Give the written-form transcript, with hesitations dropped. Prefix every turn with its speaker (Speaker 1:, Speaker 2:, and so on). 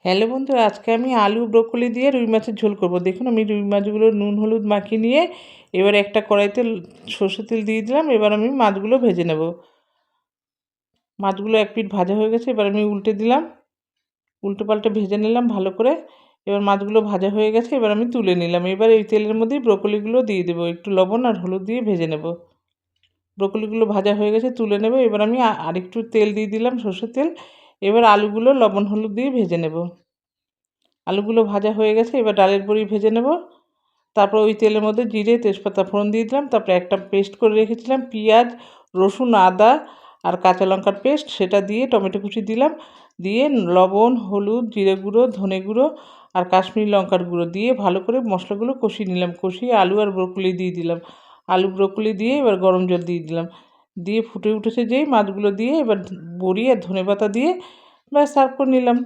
Speaker 1: Hello বন্ধুরা, আজকে আমি আলু ব্রোকলি দিয়ে রুই মাছের ঝোল করব। দেখুন আমি রুই মাছগুলো নুন হলুদ মাখিয়ে নিয়ে এবার একটা কড়াইতে সর্ষের তেল দিয়ে দিলাম। এবার আমি মাছগুলো ভেজে নেব। মাছগুলো এক পিঠ ভাজা হয়ে গেছে, এবার আমি উল্টে দিলাম, উল্টো পাল্টে ভেজে নিলাম ভালো করে। এবার মাছগুলো ভাজা হয়ে গেছে, এবার আমি তুলে নিলাম। এবার এই তেলের মধ্যেই ব্রোকলিগুলো দিয়ে দেবো, একটু লবণ আর হলুদ দিয়ে ভেজে নেব। ব্রোকলিগুলো ভাজা হয়ে গেছে, তুলে নেব। এবার আমি আরেকটু তেল দিয়ে দিলাম, সর্ষের তেল। এবার আলুগুলো লবণ হলুদ দিয়ে ভেজে নেব। আলুগুলো ভাজা হয়ে গেছে, এবার ডালের বড়ি ভেজে নেব। তারপর ওই তেলের মধ্যে জিরে তেজপাতা ফোড়ন দিয়ে দিলাম। তারপরে একটা পেস্ট করে রেখেছিলাম পেঁয়াজ রসুন আদা আর কাঁচা লঙ্কার পেস্ট, সেটা দিয়ে টমেটো কুচি দিলাম। দিয়ে লবণ হলুদ জিরে গুঁড়ো ধনে গুঁড়ো আর কাশ্মীরি লঙ্কার গুঁড়ো দিয়ে ভালো করে মশলাগুলো কষিয়ে নিলাম। কষিয়ে আলু আর ব্রোকলি দিয়ে দিলাম। আলু ব্রোকলি দিয়ে এবার গরম জল দিয়ে দিলাম। দিয়ে ফুটে উঠেছে যেই মাছগুলো দিয়ে এবার বড়ি আর ধনেপাতা দিয়ে ব্যাস সার্ভ করে নিলাম।